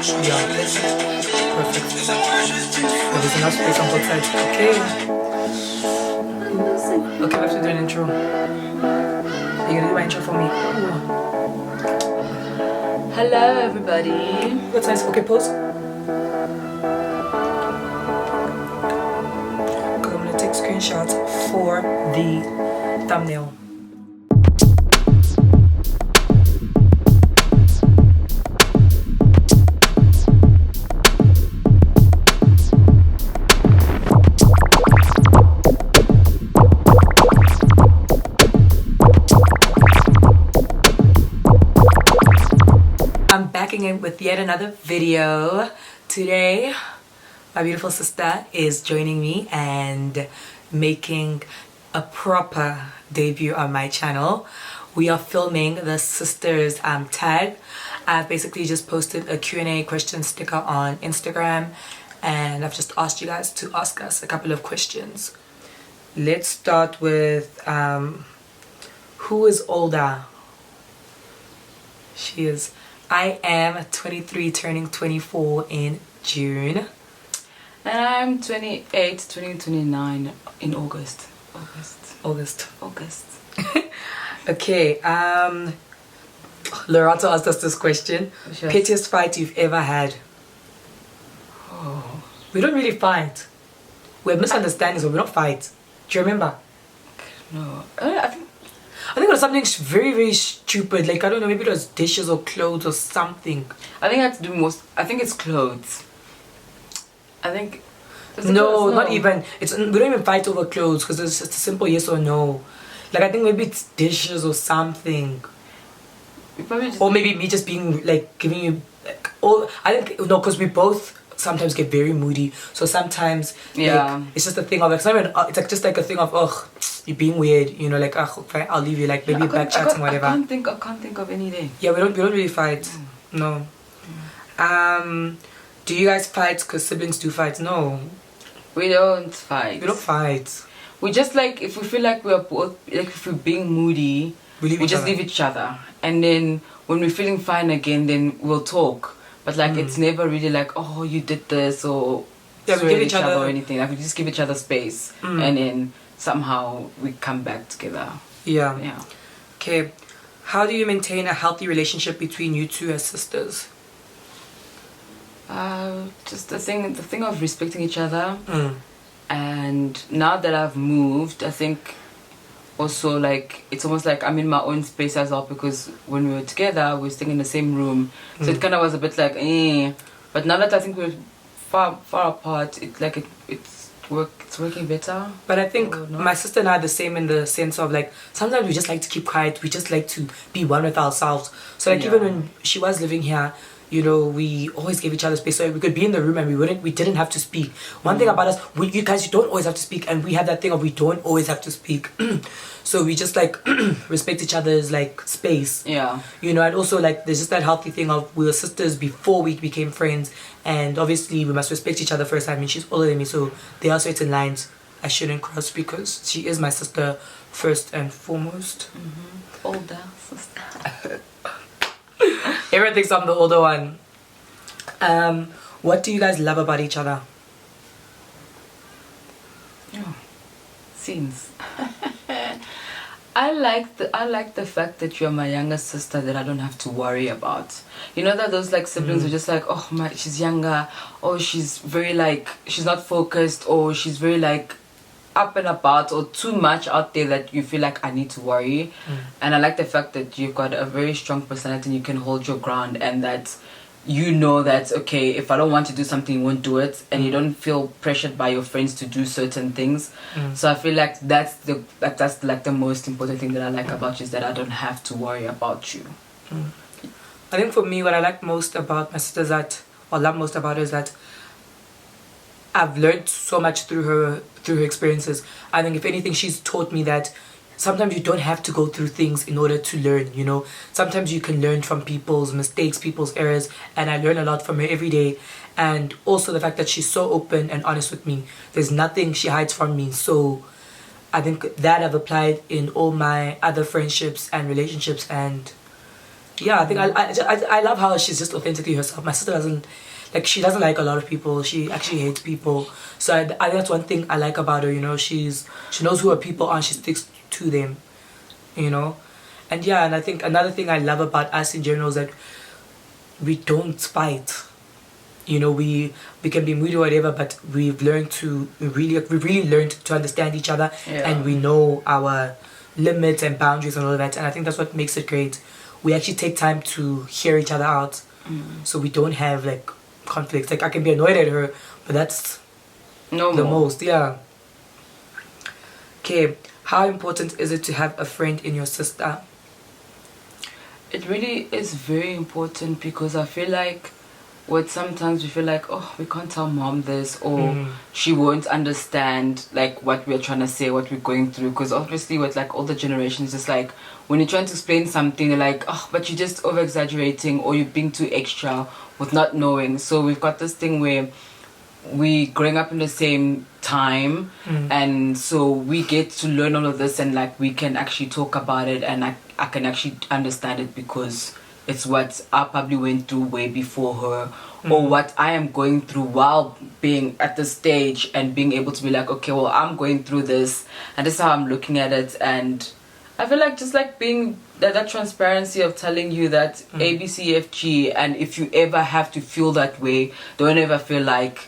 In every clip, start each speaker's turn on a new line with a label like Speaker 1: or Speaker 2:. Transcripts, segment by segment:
Speaker 1: Yeah. Perfect. Oh, there's enough space on both sides. Okay. Okay, we have to do an intro. Are you gonna do my intro for me?
Speaker 2: Hello, everybody.
Speaker 1: That's nice. Okay, pose. Because I'm gonna take screenshots for the thumbnail. I'm backing in with yet another video. Today, my beautiful sister is joining me and making a proper debut on my channel. We are filming the sisters tag. I've basically just posted a Q&A question sticker on Instagram, and I've just asked you guys to ask us a couple of questions. Let's start with who is older? She is. I am 23, turning 24 in June.
Speaker 2: And I'm 28, turning 29 in August. August.
Speaker 1: Okay, Lorato asked us this question.
Speaker 2: Yes.
Speaker 1: Pettiest fight you've ever had?
Speaker 2: Oh.
Speaker 1: We don't really fight. We have misunderstandings, but we don't fight. Do you remember?
Speaker 2: No.
Speaker 1: I think it was something very, very stupid. Like, I don't know, maybe it was dishes or clothes or something.
Speaker 2: I think I have to do most. I think it's clothes. I think.
Speaker 1: No, not even. We don't even fight over clothes because it's just a simple yes or no. Like, I think maybe it's dishes or something. Or maybe me just being like giving you. Like, I think no, because we both sometimes get very moody. So sometimes, like, it's just a thing of like, it's not even, it's like just like a thing of, ugh, you're being weird, you know, like, ugh, fine, I'll leave you, like maybe back chatting, whatever.
Speaker 2: I can't think of anything.
Speaker 1: Yeah, we don't really fight. No. Do you guys fight? Because siblings do fight. No,
Speaker 2: we don't fight.
Speaker 1: We don't fight.
Speaker 2: We just like, if we feel like we're both, like if we're being moody, we just leave each other, and then when we're feeling fine again, then we'll talk. But like it's never really like, oh, you did this, or
Speaker 1: we give each other
Speaker 2: or anything. Like we just give each other space, and then somehow we come back together.
Speaker 1: Yeah. Okay. How do you maintain a healthy relationship between you two as sisters?
Speaker 2: Just the thing of respecting each other. And now that I've moved, I think also like it's almost like I'm in my own space as well, because when we were together we were staying in the same room, so it kind of was a bit like but now that I think we're far apart, it's working better.
Speaker 1: But I think my sister and I are the same in the sense of like sometimes we just like to keep quiet, we just like to be one with ourselves. So like even when she was living here, you know, we always gave each other space, so we could be in the room and we didn't have to speak. One thing about us, you guys, you don't always have to speak, and we have that thing of we don't always have to speak. So we just like respect each other's like space.
Speaker 2: Yeah.
Speaker 1: You know, and also like there's just that healthy thing of we were sisters before we became friends, and obviously we must respect each other first. I mean, she's older than me, so there are certain lines I shouldn't cross because she is my sister first and foremost.
Speaker 2: Older sister.
Speaker 1: Everyone thinks I'm the older one. What do you guys love about each other?
Speaker 2: Scenes. I like the fact that you're my younger sister that I don't have to worry about. You know that those like siblings are just like, oh my, she's younger, or she's very like, she's not focused, or she's very like up and about, or too much out there that you feel like I need to worry. And I like the fact that you've got a very strong personality and you can hold your ground, and that you know that okay, if I don't want to do something, you won't do it, and you don't feel pressured by your friends to do certain things. So I feel like that's the most important thing that I like about you, is that I don't have to worry about you.
Speaker 1: I think for me, what I like most about my sister love most about her is that I've learned so much through her experiences. I think if anything, she's taught me that sometimes you don't have to go through things in order to learn, you know. Sometimes you can learn from people's mistakes, people's errors, and I learn a lot from her every day. And also the fact that she's so open and honest with me. There's nothing she hides from me. So I think that I've applied in all my other friendships and relationships, and yeah, I think I love how she's just authentically herself. My sister doesn't like, she doesn't like a lot of people. She actually hates people. So I think that's one thing I like about her. You know, she knows who her people are and she sticks to them. You know, and yeah, and I think another thing I love about us in general is that we don't fight. You know, we can be moody or whatever, but we've learned to we really learned to understand each other, and we know our limits and boundaries and all of that. And I think that's what makes it great. We actually take time to hear each other out, so we don't have like conflicts. Like I can be annoyed at her, but that's the most. Yeah. Okay, how important is it to have a friend in your sister?
Speaker 2: It really is very important, because I feel like sometimes we feel like, oh, we can't tell mom this, or she won't understand like what we're trying to say, what we're going through, because obviously with like all the generations, it's like when you're trying to explain something, they're like, oh, but you're just over exaggerating, or you're being too extra with not knowing. So we've got this thing where we growing up in the same time, and so we get to learn all of this, and like we can actually talk about it, and I can actually understand it, because it's what I probably went through way before her, or what I am going through while being at this stage, and being able to be like, okay, well, I'm going through this, and this is how I'm looking at it. And I feel like just like being that transparency of telling you that A, B, C, F, G, and if you ever have to feel that way, don't ever feel like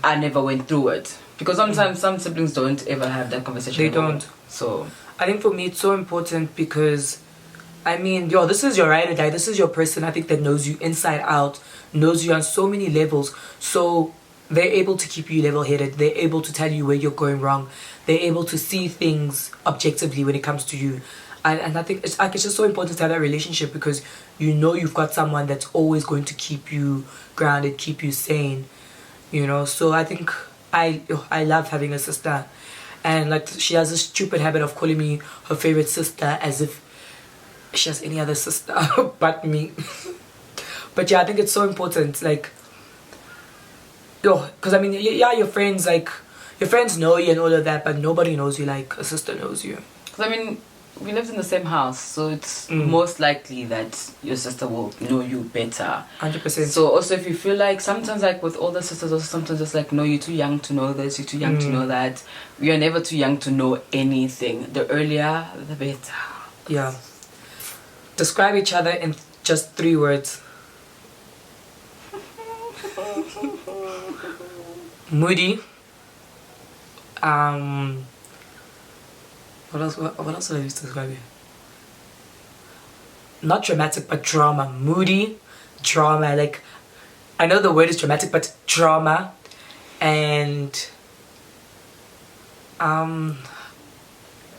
Speaker 2: I never went through it, because sometimes some siblings don't ever have that conversation.
Speaker 1: They don't.
Speaker 2: So
Speaker 1: I think for me it's so important, because I mean, yo, this is your ride or die. This is your person, I think, that knows you inside out, knows you on so many levels. So they're able to keep you level-headed. They're able to tell you where you're going wrong. They're able to see things objectively when it comes to you. And I think it's just so important to have that relationship, because you know you've got someone that's always going to keep you grounded, keep you sane. You know, so I think I love having a sister. And like, she has this stupid habit of calling me her favorite sister, as if she has any other sister but me. But yeah, I think it's so important, like, yo, because I mean, yeah, your friends know you and all of that, but nobody knows you like a sister knows you.
Speaker 2: Because I mean, we lived in the same house, so it's most likely that your sister will know you better.
Speaker 1: 100%.
Speaker 2: So also, if you feel like sometimes, like with older sisters, also sometimes it's like, no, you're too young to know this, you're too young to know that. We are never too young to know anything. The earlier, the better.
Speaker 1: Yeah. Describe each other in just 3 words. Moody. What else would I use to describe you? Not dramatic, but drama. Moody, drama. Like, I know the word is dramatic, but drama. And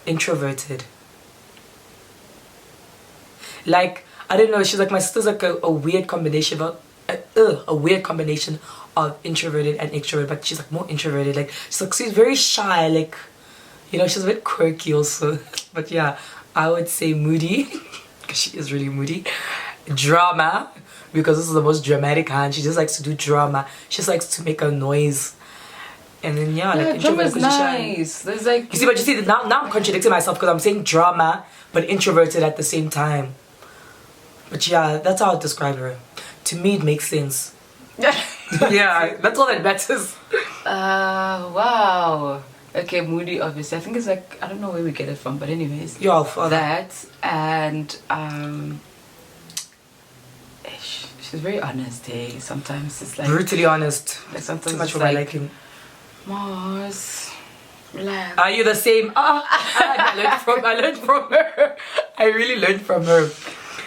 Speaker 1: introverted. Like, I don't know, she's like, my sister's like a weird combination of introverted and extroverted, but she's like more introverted. Like, she's very shy, like, you know, she's a bit quirky also. But yeah, I would say moody, because she is really moody. Drama, because this is the most dramatic hand. She just likes to do drama. She just likes to make a noise. And then yeah, like,
Speaker 2: drama is nice. There's like,
Speaker 1: you see, now I'm contradicting myself, because I'm saying drama but introverted at the same time. But yeah, that's how I describe her. To me, it makes sense. Yeah, that's all that matters.
Speaker 2: Wow. Okay, moody, obviously. I think it's like, I don't know where we get it from, but anyways.
Speaker 1: Yeah,
Speaker 2: that, and she's very honest, hey. Sometimes it's like
Speaker 1: brutally honest.
Speaker 2: Like sometimes
Speaker 1: too much
Speaker 2: it's
Speaker 1: for
Speaker 2: like,
Speaker 1: my liking.
Speaker 2: Marz, relax.
Speaker 1: Are you the same? I learned from her. I really learned from her.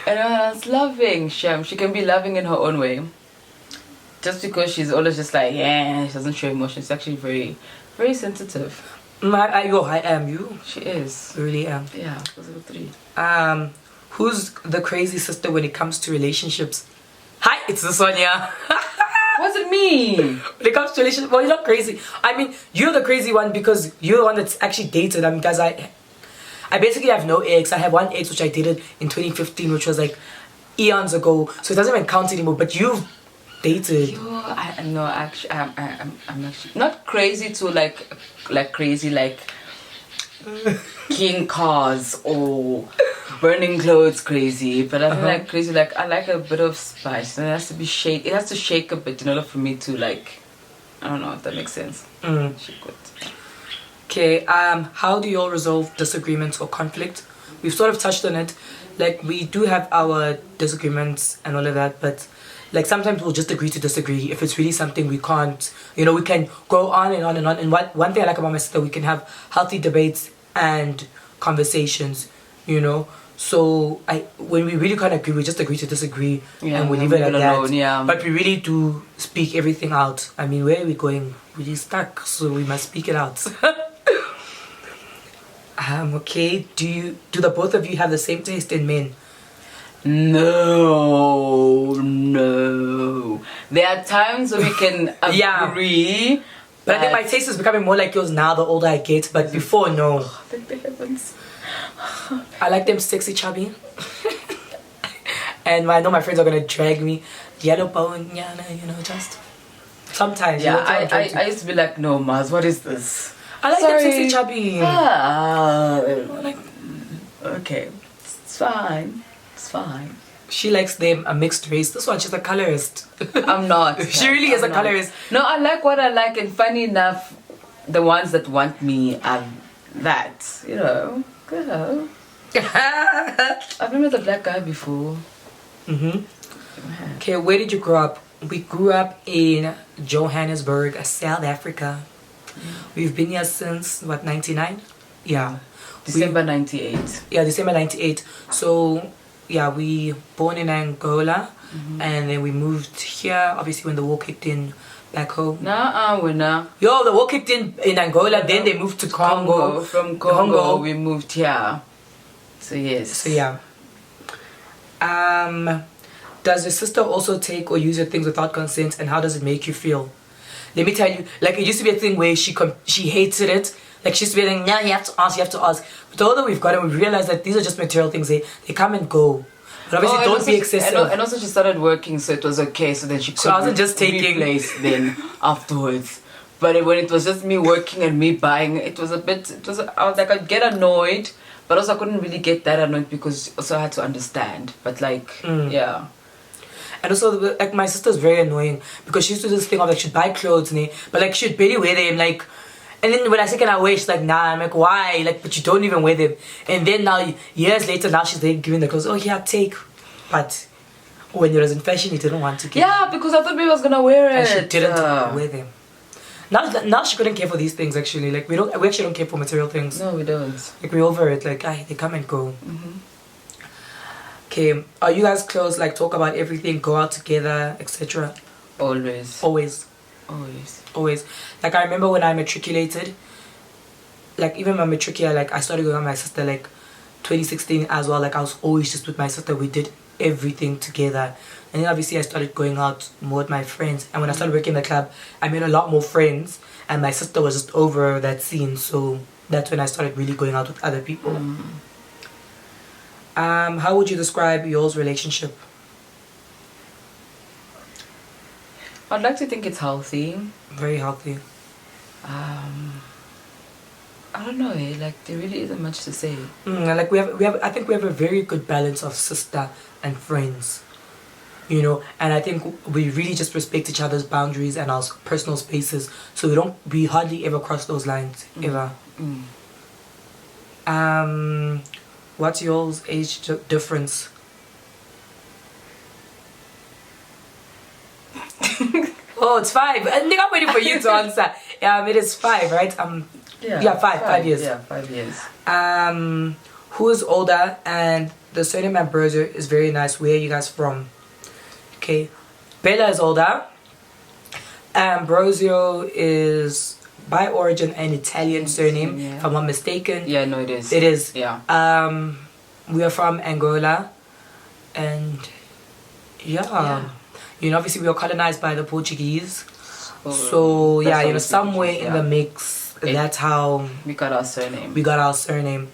Speaker 2: And it's loving. She can be loving in her own way. Just because she's always just like, yeah, she doesn't show emotions. She's actually very, very sensitive.
Speaker 1: I am you.
Speaker 2: She is.
Speaker 1: I really am.
Speaker 2: Yeah, those are the 3.
Speaker 1: Who's the crazy sister when it comes to relationships? Hi, it's the Sonia.
Speaker 2: What does it mean?
Speaker 1: When it comes to relationships, well, you're not crazy. I mean, you're the crazy one, because you're the one that's actually dated. I mean, guys, I basically have no ex. I have one ex which I dated in 2015, which was like eons ago, so it doesn't even count anymore. But you've dated.
Speaker 2: I'm actually not crazy to like crazy like king cars or burning clothes crazy, but I feel like crazy. Like I like a bit of spice, and it has to be shake. It has to shake a bit in order for me to like. I don't know if that makes sense. Shake it.
Speaker 1: Okay. How do you all resolve disagreements or conflict? We've sort of touched on it. Like we do have our disagreements and all of that, but like sometimes we'll just agree to disagree if it's really something we can't. You know, we can go on and on and on. And one thing I like about my sister, we can have healthy debates and conversations. You know, so when we really can't agree, we just agree to disagree and we leave it at that.
Speaker 2: Alone, yeah.
Speaker 1: But we really do speak everything out. I mean, where are we going? We're stuck, so we must speak it out. Okay. Do the both of you have the same taste in men?
Speaker 2: No. There are times where we can agree.
Speaker 1: But I think my taste is becoming more like yours now the older I get. But before, no.
Speaker 2: Thank the heavens.
Speaker 1: I like them sexy, chubby. And I know my friends are gonna drag me. Yellow bone, you know, just sometimes.
Speaker 2: Yeah, I used to be like, no, Marz, what is this?
Speaker 1: I like them sexy, chubby.
Speaker 2: Okay, it's fine. It's fine.
Speaker 1: She likes them a mixed race. This one, she's a colorist.
Speaker 2: I'm not.
Speaker 1: She really is a colorist.
Speaker 2: No, I like what I like, and funny enough, the ones that want me are that, you know. Girl. I've been with a black guy before.
Speaker 1: Okay, where did you grow up? We grew up in Johannesburg, South Africa. We've been here since what, 99? Yeah.
Speaker 2: December 98.
Speaker 1: Yeah, December 98. So yeah, we born in Angola, and then we moved here. Obviously, when the war kicked in back home. Yo, the war kicked in Angola. Then they moved to Congo.
Speaker 2: From Congo, we moved here. So yes.
Speaker 1: So yeah. Does your sister also take or use your things without consent, and how does it make you feel? Let me tell you, like it used to be a thing where she hated it. Like she used to be like, no, you have to ask. But the older we've gotten, we realize that these are just material things. They come and go. But obviously, don't be excessive.
Speaker 2: And also, she started working, so it was okay. So then she could.
Speaker 1: So I wasn't just taking
Speaker 2: place then afterwards. But when it was just me working and me buying, I was like, I'd get annoyed, but also I couldn't really get that annoyed because also I had to understand. But like, yeah.
Speaker 1: And also, like, my sister's very annoying because she used to do this thing of like she'd buy clothes, but like she'd barely wear them, like. And then when I say can I wear, she's like, nah. I'm like, why? Like, but you don't even wear them. And then now, years later, now she's like giving the clothes. Oh yeah, take. But when you was in fashion, you didn't want to give.
Speaker 2: Yeah, because I thought maybe I was gonna wear it.
Speaker 1: And she didn't wear them. Now she couldn't care for these things actually. Like we actually don't care for material things.
Speaker 2: No, we don't.
Speaker 1: Like we're over it. Like they come and go. Okay, are you guys close? Like talk about everything, go out together, etc.
Speaker 2: Always.
Speaker 1: Like I remember when I matriculated. Like even my matric, like I started going with my sister like 2016 as well. Like I was always just with my sister. We did everything together. And then obviously I started going out more with my friends. And when I started working in the club, I made a lot more friends. And my sister was just over that scene. So that's when I started really going out with other people. How would you describe y'all's relationship?
Speaker 2: I'd like to think it's healthy.
Speaker 1: Very healthy.
Speaker 2: I don't know, like there really isn't much to say.
Speaker 1: Like we have I think we have a very good balance of sister and friends. You know, and I think we really just respect each other's boundaries and our personal spaces, so we hardly ever cross those lines ever. What's y'all's age difference? Oh, it's 5. I think I'm waiting for you to answer. It is 5, right? Yeah, 5 years.
Speaker 2: Yeah, 5 years.
Speaker 1: Who is older? And the surname Ambrosio is very nice. Where are you guys from? Okay, Bella is older. Ambrosio is by origin an Italian surname, if I'm not mistaken.
Speaker 2: Yeah, no, it is.
Speaker 1: It is.
Speaker 2: Yeah.
Speaker 1: We are from Angola, and yeah. You know, obviously we were colonized by the Portuguese. So yeah, you know, somewhere in the mix, that's how
Speaker 2: we got our surname.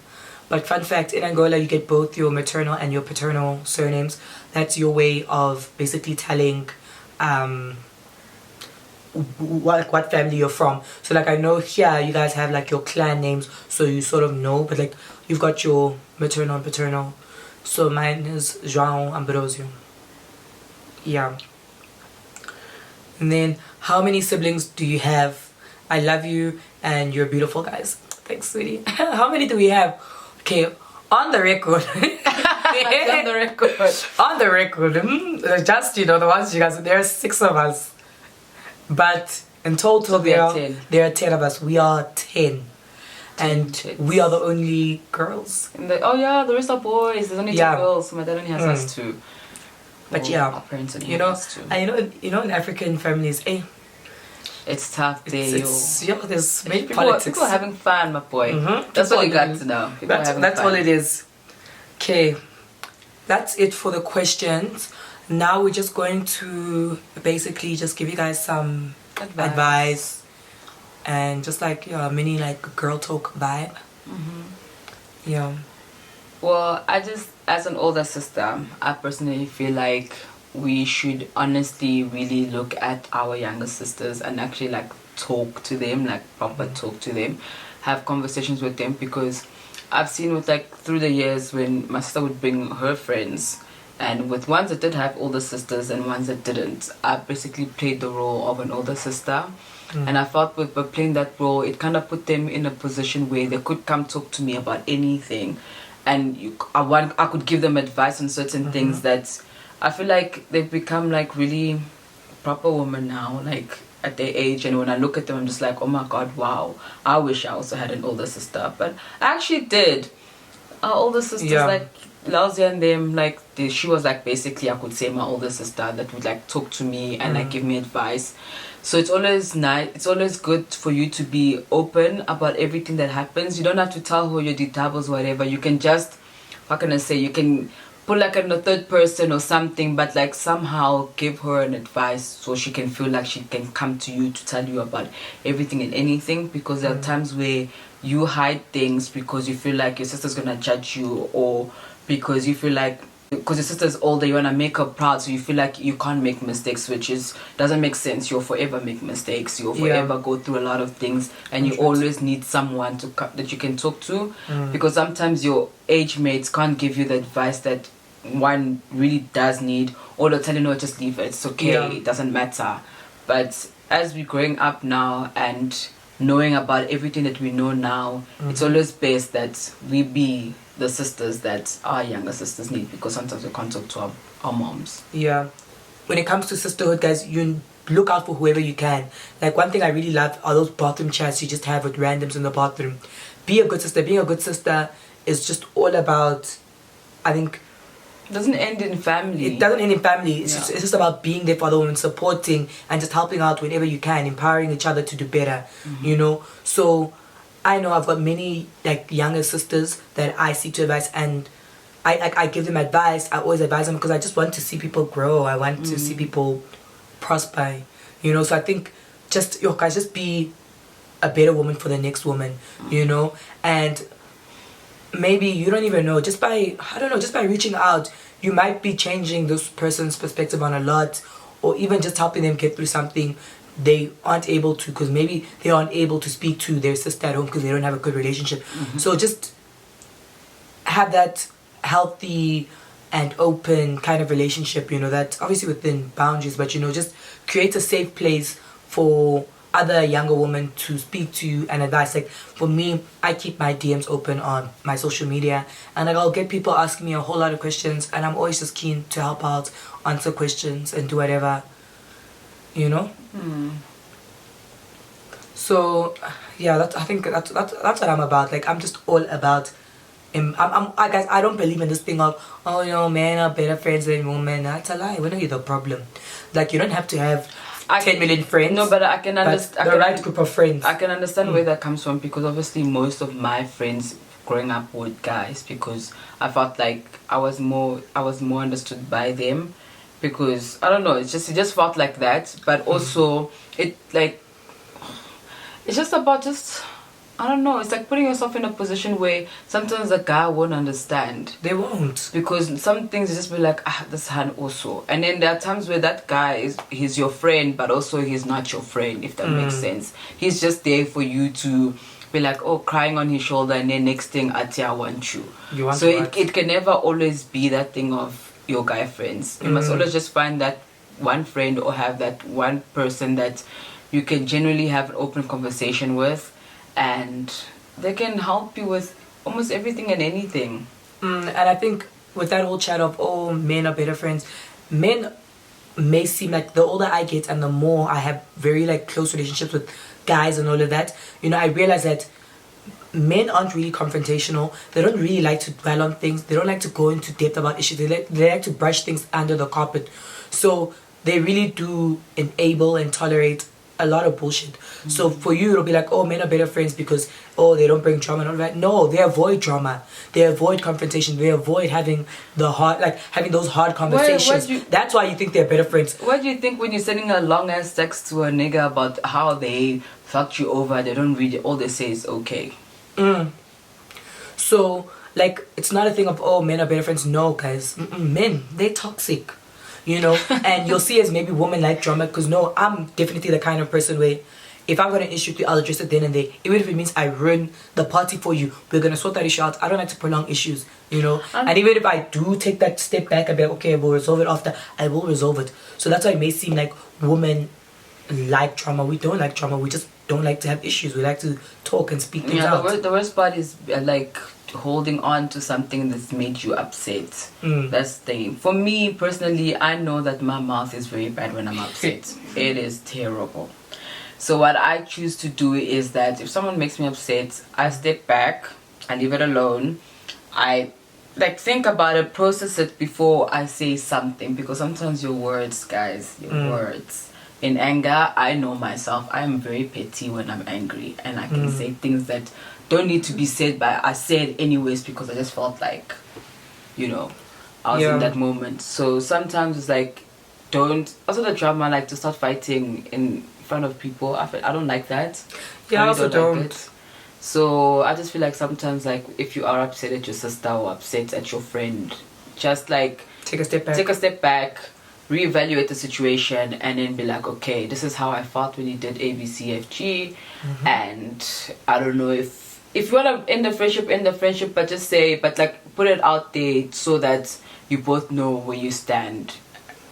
Speaker 1: But fun fact, in Angola you get both your maternal and your paternal surnames. That's your way of basically telling what family you're from. So like I know here you guys have like your clan names, so you sort of know, but like you've got your maternal and paternal. So mine is João Ambrosio. Yeah. And then, how many siblings do you have? I love you and you're beautiful, guys. Thanks, sweetie. How many do we have? Okay, on the record.
Speaker 2: On the record.
Speaker 1: On the record. Just, the ones you guys, there are 6 of us. But in total,
Speaker 2: So we are 10.
Speaker 1: There are 10 of us. We are 10. And
Speaker 2: kids.
Speaker 1: we are the only girls.
Speaker 2: Oh yeah, the rest are boys. There's only 2 girls. So my dad only has us 2.
Speaker 1: But
Speaker 2: Well,
Speaker 1: yeah,
Speaker 2: our parents only have us 2.
Speaker 1: and in African families,
Speaker 2: It's tough there,
Speaker 1: there's many politics.
Speaker 2: People are having fun, my boy.
Speaker 1: Mm-hmm.
Speaker 2: That's what you got to know.
Speaker 1: That's all it is. Okay, that's it for the questions. Now we're just going to basically just give you guys some advice and just like mini like girl talk vibe. Yeah.
Speaker 2: Well, as an older sister, I personally feel like we should honestly really look at our younger sisters and actually like talk to them, like proper talk to them, have conversations with them, because I've seen with like through the years when my sister would bring her friends, and with ones that did have older sisters and ones that didn't, I basically played the role of an older sister. And I felt with playing that role, it kind of put them in a position where they could come talk to me about anything, and I could give them advice on certain things that I feel like they've become like really proper women now, like at their age. And when I look at them, I'm just like, oh my god, wow, I wish I also had an older sister. But I actually did. Our older sisters, like Lauzia and them, like she was like basically, I could say, my older sister that would like talk to me and like give me advice. So it's always nice, it's always good for you to be open about everything that happens. You don't have to tell her your details, whatever. You can just, how can I say, you can put like in a third person or something, but like somehow give her an advice so she can feel like she can come to you to tell you about everything and anything. Because there are times where you hide things because you feel like your sister's gonna judge you, or because you feel like because your sister's older, you want to make her proud, so you feel like you can't make mistakes, which doesn't make sense. You'll forever make mistakes, you'll forever go through a lot of things, and you always need someone that you can talk to, because sometimes your age mates can't give you the advice that one really does need, or they'll tell you, no, just leave it, it's okay, it doesn't matter. But as we're growing up now and knowing about everything that we know now, it's always best that we be the sisters that our younger sisters need, because sometimes we can't talk to our moms. Yeah. When it comes to sisterhood, guys, you look out for whoever you can. Like, one thing I really love are those bathroom chats you just have with randoms in the bathroom. Be a good sister. Being a good sister is just all about, I think, it doesn't end in family. It doesn't end in family. It's just about being there for the women, supporting and just helping out whenever you can, empowering each other to do better, So I know I've got many like younger sisters that I seek to advise, and I give them advice. I always advise them because I just want to see people grow. I want to see people prosper, So I think just guys, just be a better woman for the next woman, and maybe you don't even know, just by reaching out, you might be changing this person's perspective on a lot, or even just helping them get through something they aren't able to, because maybe they aren't able to speak to their sister at home because they don't have a good relationship. So just have that healthy and open kind of relationship, that's obviously within boundaries, but just create a safe place for other younger women to speak to you and advise. Like for me, I keep my DMs open on my social media, and like I'll get people asking me a whole lot of questions, and I'm always just keen to help out, answer questions, and do whatever, So yeah, I think that's what I'm about. Like I'm just all about. Guys, I don't believe in this thing of men are better friends than women. That's a lie. When are you the problem? Like you don't have to have 10 million friends. No, but I can understand the right group of friends. I can understand where that comes from, because obviously most of my friends growing up were guys, because I felt like I was more understood by them, because I don't know, it just felt like that. But also it's just about I don't know, it's like putting yourself in a position where sometimes a guy won't understand. They won't. Because some things just be like, this hand also. And then there are times where that guy he's your friend, but also he's not your friend, if that makes sense. He's just there for you to be like, oh, crying on his shoulder, and then next thing, Ati, I want you.
Speaker 1: So
Speaker 2: it can never always be that thing of your guy friends. You must always just find that one friend or have that one person that you can genuinely have an open conversation with, and they can help you with almost everything and anything.
Speaker 1: And I think with that whole chat of, oh, men are better friends, men may seem like, the older I get and the more I have very like close relationships with guys and all of that, you know, I realize that men aren't really confrontational. They don't really like to dwell on things. They don't like to go into depth about issues. They like to brush things under the carpet. So they really do enable and tolerate a lot of bullshit. So for you, it'll be like, oh, men are better friends because, oh, they don't bring drama and all that. No, they avoid drama. They avoid confrontation. They avoid having having those hard conversations. That's why you think they're better friends.
Speaker 2: What do you think when you're sending a long ass text to a nigga about how they fucked you over? They don't read it. All they say is okay.
Speaker 1: So, like, it's not a thing of, oh, men are better friends. No, guys. Men, they're toxic. You know, and you'll see as maybe women like drama, because no, I'm definitely the kind of person where if I've got an issue with you, I'll address it then and there. Even if it means I ruin the party for you, we're gonna sort that issue out. I don't like to prolong issues, you know. And even if I do take that step back and be like, okay, we'll resolve it after, I will resolve it. So that's why it may seem like women like drama. We don't like drama. We just don't like to have issues. We like to talk and speak things out.
Speaker 2: The worst part is like holding on to something that's made you upset. That's the thing. For me personally, I know that my mouth is very bad when I'm upset. It is terrible. So what I choose to do is that if someone makes me upset, I step back, I leave it alone. I like think about it, process it before I say something, because sometimes your words, guys, words. In anger, I know myself. I am very petty when I'm angry, and I can say things that don't need to be said, but I said anyways because I just felt like, you know, I was in that moment. So sometimes it's like, don't. Also, the drama, like to start fighting in front of people. I don't like that.
Speaker 1: Yeah, I also don't.
Speaker 2: Like it. So I just feel like sometimes, like if you are upset at your sister or upset at your friend, just like
Speaker 1: take a step back.
Speaker 2: Take a step back. Reevaluate the situation and then be like, okay, this is how I felt when you did A, B, C, F, G, and I don't know if you want to end the friendship, but just say, but like put it out there so that you both know where you stand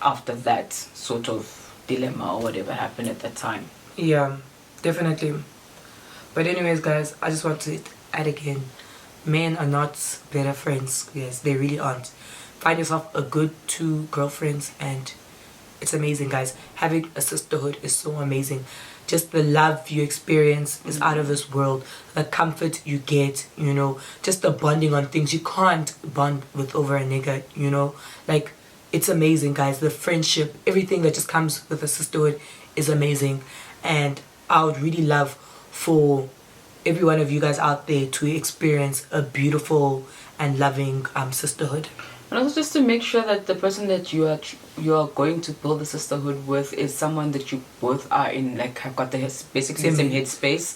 Speaker 2: after that sort of dilemma or whatever happened at that time.
Speaker 1: Yeah, definitely. But anyways, guys, I just want to add again, men are not better friends. Yes, they really aren't. Find yourself a good 2 girlfriends and it's amazing, guys. Having a sisterhood is so amazing. Just the love you experience is out of this world. The comfort you get, you know, just the bonding on things you can't bond with over a nigga, you know. Like, it's amazing, guys. The friendship, everything that just comes with a sisterhood is amazing. And I would really love for every one of you guys out there to experience a beautiful and loving sisterhood.
Speaker 2: And also just to make sure that the person that you are going to build a sisterhood with is someone that you both are in, like have got basically the same headspace.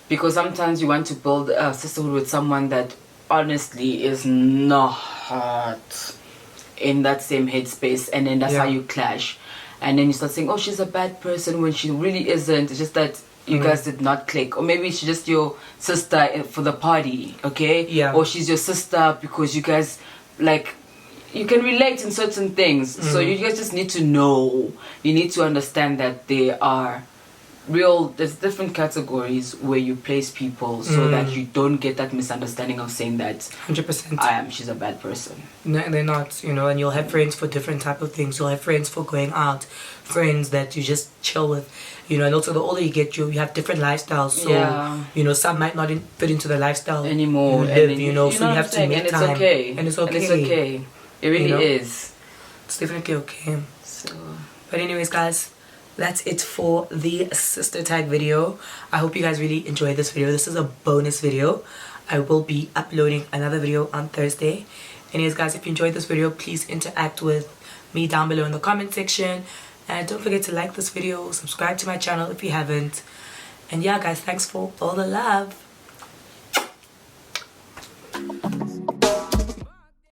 Speaker 2: Because sometimes you want to build a sisterhood with someone that honestly is not in that same headspace, and then that's how you clash. And then you start saying, oh, she's a bad person, when she really isn't. It's just that you guys did not click. Or maybe she's just your sister for the party, okay?
Speaker 1: Yeah.
Speaker 2: Or she's your sister because you guys, like, you can relate in certain things. So you guys just need to know. You need to understand that there's different categories where you place people so that you don't get that misunderstanding of saying that
Speaker 1: 100%
Speaker 2: she's a bad person.
Speaker 1: No, they're not, you know. And you'll have friends for different type of things. You'll have friends for going out, friends that you just chill with, you know. And also the older you get, you have different lifestyles, so you know, some might not fit into the lifestyle
Speaker 2: anymore,
Speaker 1: you live, you know, so you have to make time.
Speaker 2: And it's okay. It really is.
Speaker 1: It's definitely okay. So, but anyways, guys, that's it for the sister tag video. I hope you guys really enjoyed this video. This is a bonus video. I will be uploading another video on Thursday. Anyways, guys, if you enjoyed this video, please interact with me down below in the comment section. And don't forget to like this video, subscribe to my channel if you haven't. And yeah, guys, thanks for all the love.